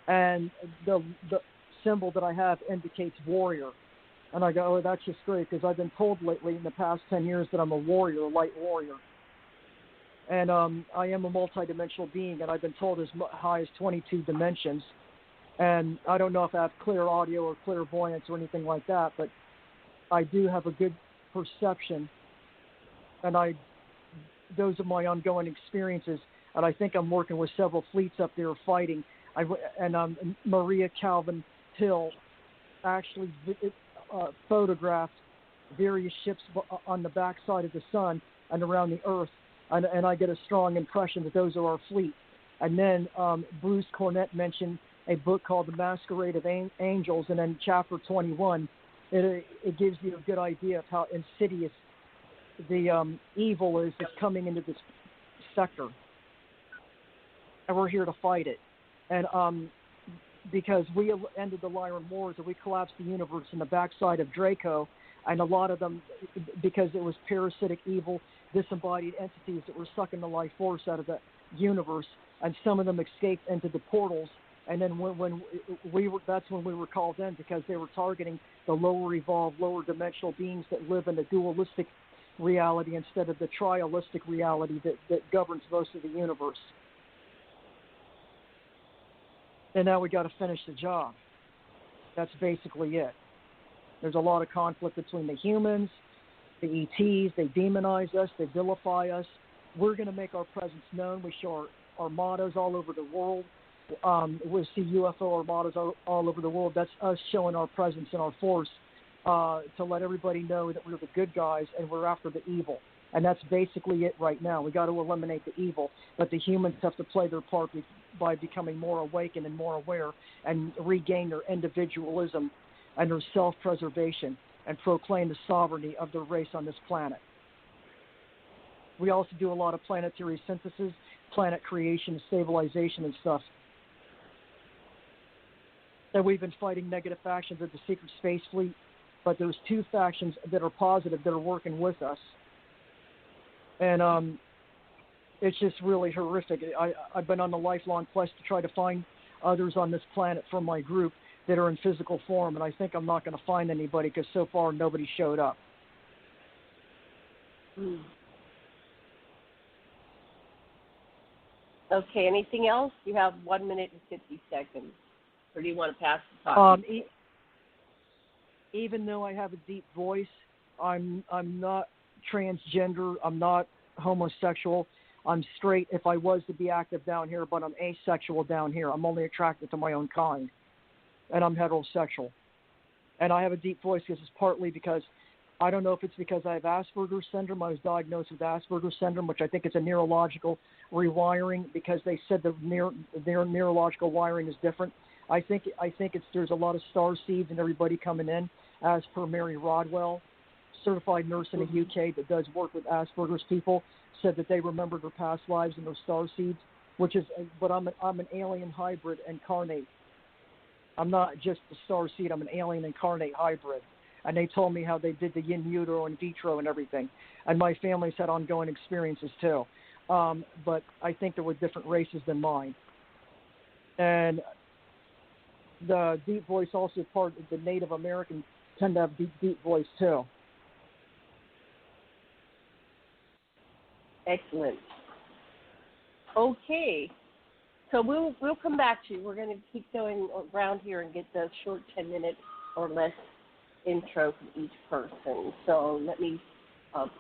and the symbol that I have indicates warrior. And I go, oh, that's just great, because I've been told lately in the past 10 years that I'm a warrior, a light warrior. And I am a multidimensional being, and I've been told as high as 22 dimensions. And I don't know if I have clear audio or clairvoyance or anything like that, but I do have a good perception, and those are my ongoing experiences. And I think I'm working with several fleets up there fighting. Maria Calvin Hill actually photographed various ships on the backside of the sun and around the Earth, and I get a strong impression that those are our fleet. And then Bruce Cornet mentioned a book called The Masquerade of Angels, and then chapter 21, it gives you a good idea of how insidious the evil is that's coming into this sector. And we're here to fight it. And because we ended the Lyran Wars and we collapsed the universe in the backside of Draco, and a lot of them, because it was parasitic, evil, disembodied entities that were sucking the life force out of the universe, and some of them escaped into the portals. And then that's when we were called in, because they were targeting the lower evolved, lower dimensional beings that live in a dualistic reality instead of the trialistic reality that governs most of the universe. And now we got to finish the job. That's basically it. There's a lot of conflict between the humans, the ETs. They demonize us. They vilify us. We're going to make our presence known. We show our mottos all over the world. We'll see UFO armadas all over the world. That's us showing our presence and our force to let everybody know that we're the good guys and we're after the evil. And that's basically it right now. We got to eliminate the evil, but the humans have to play their part by becoming more awakened and more aware and regain their individualism and their self-preservation and proclaim the sovereignty of their race on this planet. We also do a lot of planetary synthesis, planet creation, stabilization and stuff. And we've been fighting negative factions of the Secret Space Fleet, but there's two factions that are positive that are working with us. And it's just really horrific. I've been on a lifelong quest to try to find others on this planet from my group that are in physical form, and I think I'm not going to find anybody because so far nobody showed up. Okay, anything else? You have 1 minute and 50 seconds. Or do you want to pass the talk? Even though I have a deep voice, I'm not transgender. I'm not homosexual. I'm straight if I was to be active down here, but I'm asexual down here. I'm only attracted to my own kind. And I'm heterosexual. And I have a deep voice because it's partly because, I don't know if it's because I have Asperger's syndrome. I was diagnosed with Asperger's syndrome, which I think is a neurological rewiring because they said their neurological wiring is different. I think there's a lot of star seeds and everybody coming in, as per Mary Rodwell, certified nurse in the UK that does work with Asperger's people, said that they remember their past lives and their star seeds, but I'm an alien hybrid incarnate. I'm not just a star seed. I'm an alien incarnate hybrid. And they told me how they did the in utero, in vitro, and everything. And my family's had ongoing experiences too. But I think there were different races than mine. And the deep voice also part of the Native Americans tend to have deep voice too. Excellent. Okay. So we'll come back to you. We're going to keep going around here and get the short 10-minute or less intro from each person. So let me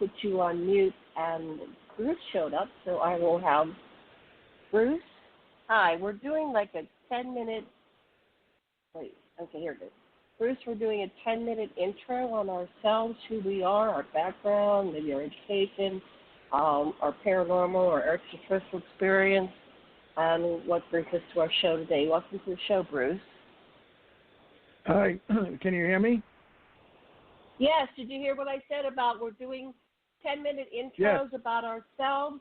put you on mute. And Bruce showed up, so I will have Bruce. Hi. We're doing like a 10-minute. Wait. Okay, here it is. Bruce, we're doing a 10-minute intro on ourselves, who we are, our background, maybe our education, our paranormal or extraterrestrial experience, and what brings us to our show today. Welcome to the show, Bruce. Hi, can you hear me? Yes, did you hear what I said about we're doing 10-minute intros about ourselves?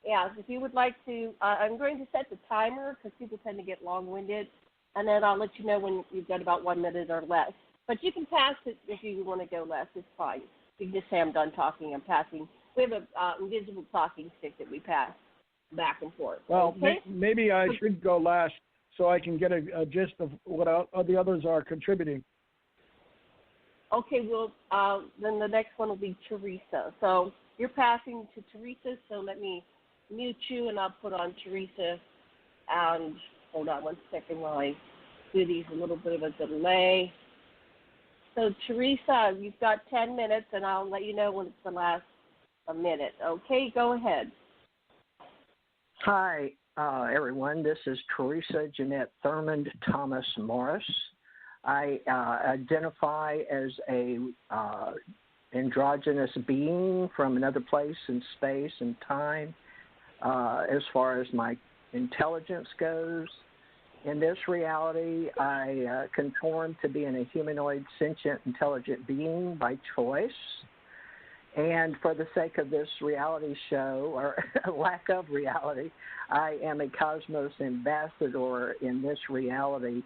Yeah, if you would like to, I'm going to set the timer because people tend to get long-winded, and then I'll let you know when you've got about 1 minute or less. But you can pass it if you want to go less. It's fine. You can just say I'm done talking. I'm passing. We have an invisible talking stick that we pass back and forth. Well, okay? maybe I should go last so I can get a gist of what the others are contributing. Okay, well, then the next one will be Theresa. So you're passing to Theresa, so let me mute you, and I'll put on Theresa. And hold on one second while I do these a little bit of a delay. So, Theresa, you've got 10 minutes, and I'll let you know when it's the last minute. Okay, go ahead. Hi, everyone. This is Theresa Jeanette Thurmond Thomas Morris. I identify as a androgynous being from another place in space and time as far as my intelligence goes. In this reality, I conform to being a humanoid, sentient, intelligent being by choice. And for the sake of this reality show, or lack of reality, I am a cosmos ambassador in this reality,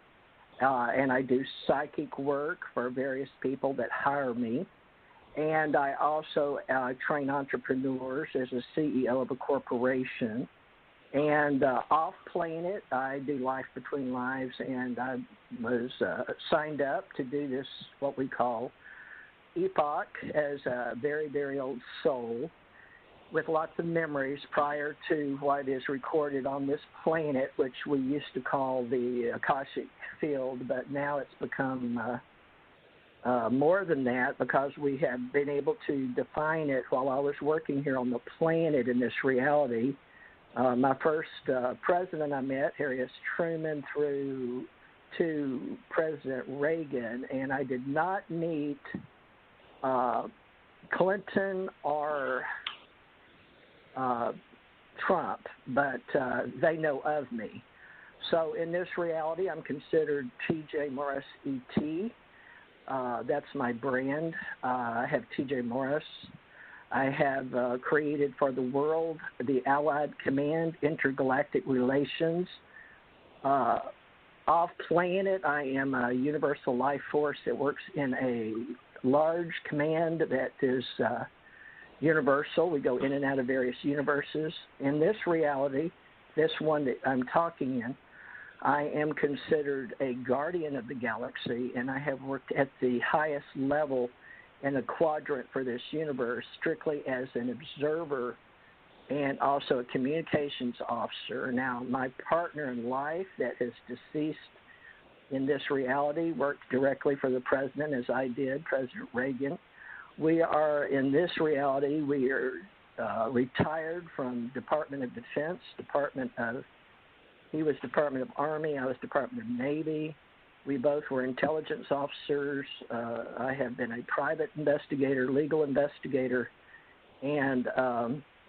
and I do psychic work for various people that hire me. And I also train entrepreneurs as a CEO of a corporation. And off planet, I do Life Between Lives, and I was signed up to do this, what we call epoch, as a very, very old soul with lots of memories prior to what is recorded on this planet, which we used to call the Akashic Field, but now it's become more than that because we have been able to define it while I was working here on the planet in this reality. My first president I met, Harry S. Truman, through to President Reagan, and I did not meet Clinton or Trump, but they know of me. So in this reality, I'm considered T.J. Morris E.T. That's my brand. I have T.J. Morris. I have created for the world the Allied Command Intergalactic Relations. Off planet, I am a universal life force that works in a large command that is universal. We go in and out of various universes. In this reality, this one that I'm talking in, I am considered a guardian of the galaxy, and I have worked at the highest level in a quadrant for this universe, strictly as an observer and also a communications officer. Now, my partner in life that is deceased in this reality worked directly for the president, as I did, President Reagan. We are, in this reality, we are retired from Department of Defense, he was Department of Army, I was Department of Navy. We both were intelligence officers. I have been a private investigator, legal investigator, and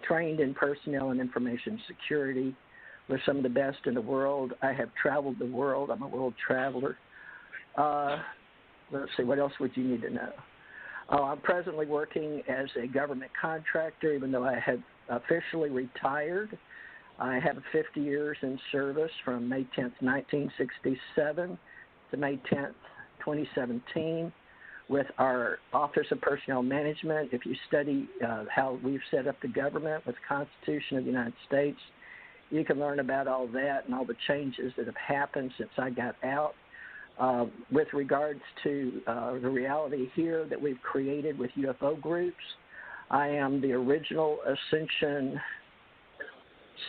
trained in personnel and information security with some of the best in the world. I have traveled the world. I'm a world traveler. Let's see, what else would you need to know? I'm presently working as a government contractor, even though I have officially retired. I have 50 years in service from May 10th, 1967 to May 10th, 2017, with our Office of Personnel Management. If you study how we've set up the government with the Constitution of the United States, you can learn about all that and all the changes that have happened since I got out. With regards to the reality here that we've created with UFO groups, I am the original Ascension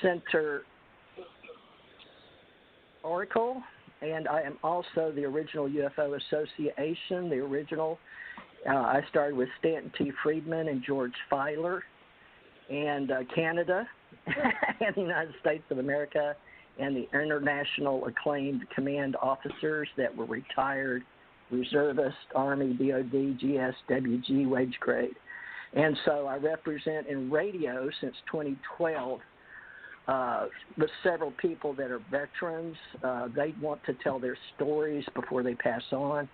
Center Oracle, and I am also the original UFO Association, the original. I started with Stanton T. Friedman and George Filer, and Canada, and the United States of America, and the international acclaimed command officers that were retired, reservist, Army, DOD, GS, WG, wage grade. And so I represent in radio since 2012 with several people that are veterans. They want to tell their stories before they pass on.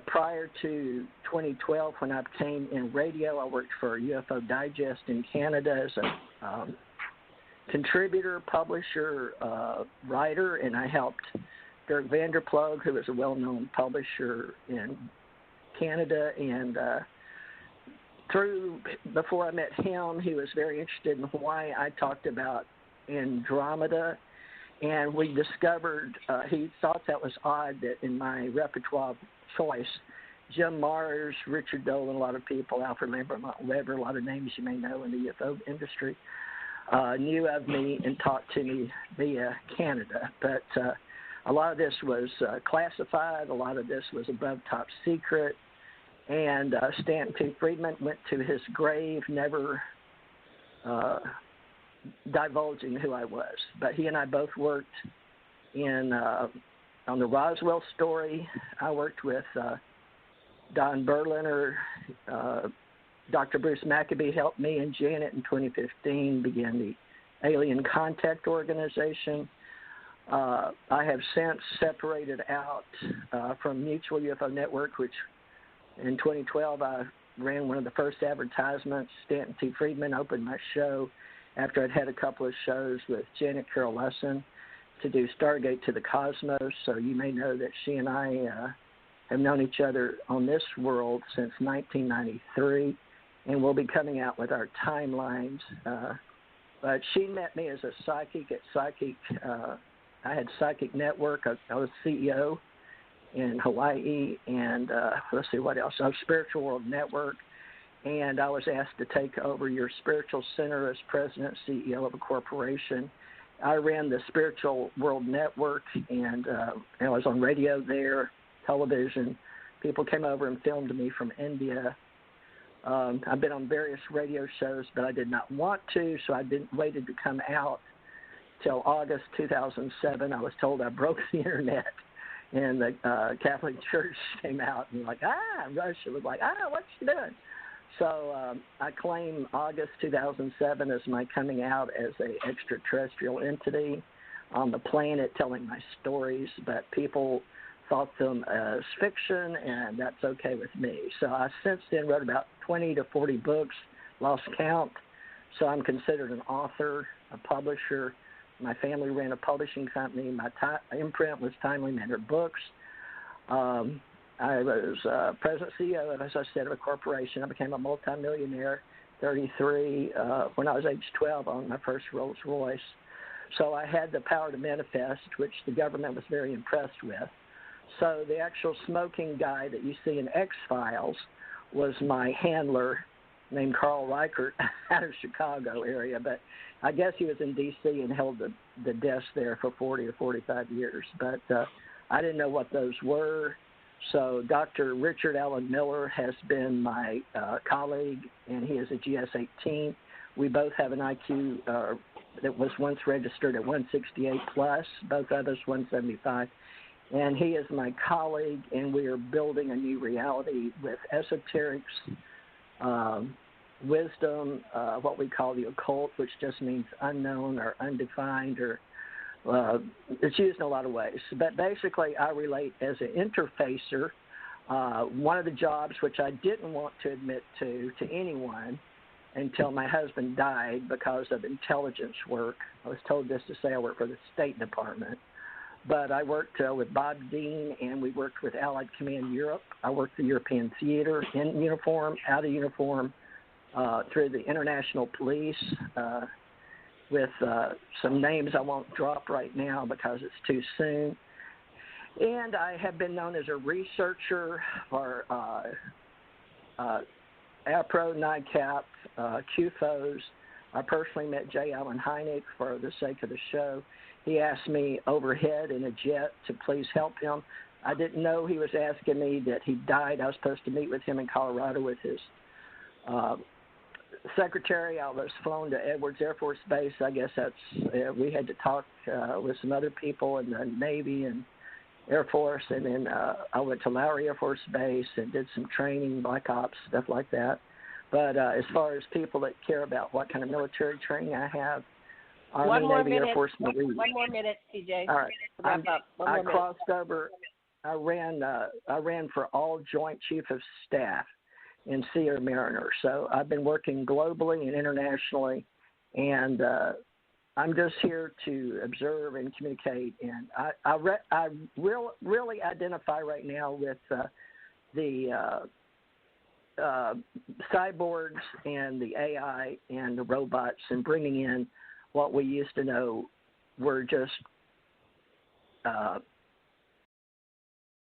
Prior to 2012, when I became in radio, I worked for UFO Digest in Canada as a contributor, publisher, writer, and I helped Dirk Vanderplug, who is a well-known publisher in Canada, and before I met him, he was very interested in why I talked about Andromeda And we discovered, he thought that was odd that in my repertoire choice, Jim Mars, Richard Dolan, a lot of people, Alfred Lambert, Weber, a lot of names you may know in the UFO industry, knew of me and talked to me via Canada. But a lot of this was classified. A lot of this was above top secret. And Stanton T. Friedman went to his grave, never divulging who I was. But he and I both worked in on the Roswell story. I worked with Don Berliner. Dr. Bruce Maccabee helped me and Janet in 2015 begin the Alien Contact Organization. I have since separated out from Mutual UFO Network, which in 2012 I ran one of the first advertisements. Stanton T. Friedman opened my show after I'd had a couple of shows with Janet Carroll Lessin to do Stargate to the Cosmos. So you may know that she and I have known each other on this world since 1993, and we'll be coming out with our timelines. But she met me as a psychic at Psychic. I had Psychic Network. I was CEO in Hawaii, and let's see what else. I was Spiritual World Network, and I was asked to take over your spiritual center as president, CEO of a corporation. I ran the Spiritual World Network, and I was on radio there, television. People came over and filmed me from India. I've been on various radio shows, but I did not want to, so I waited to come out till August 2007. I was told I broke the internet, and the Catholic Church came out and Russia was like, what's she doing? So I claim August 2007 as my coming out as an extraterrestrial entity on the planet telling my stories, but people thought them as fiction, and that's okay with me. So I since then wrote about 20 to 40 books, lost count. So I'm considered an author, a publisher. My family ran a publishing company. My imprint was Timely Manner Books. I was president CEO, as I said, of a corporation. I became a multimillionaire, 33, when I was age 12 on my first Rolls Royce. So I had the power to manifest, which the government was very impressed with. So the actual smoking guy that you see in X-Files was my handler named Carl Reichert out of Chicago area. But I guess he was in D.C. and held the desk there for 40 or 45 years. But I didn't know what those were. So Dr. Richard Allen Miller has been my colleague, and he is a GS-18. We both have an IQ that was once registered at 168 plus, both of us 175. And he is my colleague, and we are building a new reality with esoterics, wisdom, what we call the occult, which just means unknown or undefined, or it's used in a lot of ways. But basically, I relate as an interfacer. One of the jobs which I didn't want to admit to anyone until my husband died because of intelligence work. I was told this to say I work for the State Department. But I worked with Bob Dean, and we worked with Allied Command Europe. I worked the European Theater in uniform, out of uniform, through the International Police, with some names I won't drop right now because it's too soon. And I have been known as a researcher for APRO, NICAP, QFOs. I personally met J. Allen Hynek for the sake of the show. He asked me overhead in a jet to please help him. I didn't know he was asking me that he died. I was supposed to meet with him in Colorado with his secretary. I was flown to Edwards Air Force Base. I guess we had to talk with some other people in the Navy and Air Force, and then I went to Lowry Air Force Base and did some training, Black Ops, stuff like that. But as far as people that care about what kind of military training I have, Army, Navy, Air Force, Marine. One more minute, TJ. All right. I crossed over. I ran for all Joint Chief of Staff in Sea or Mariner. So I've been working globally and internationally, and I'm just here to observe and communicate. And I really identify right now with the cyborgs and the AI and the robots, and bringing in what we used to know were just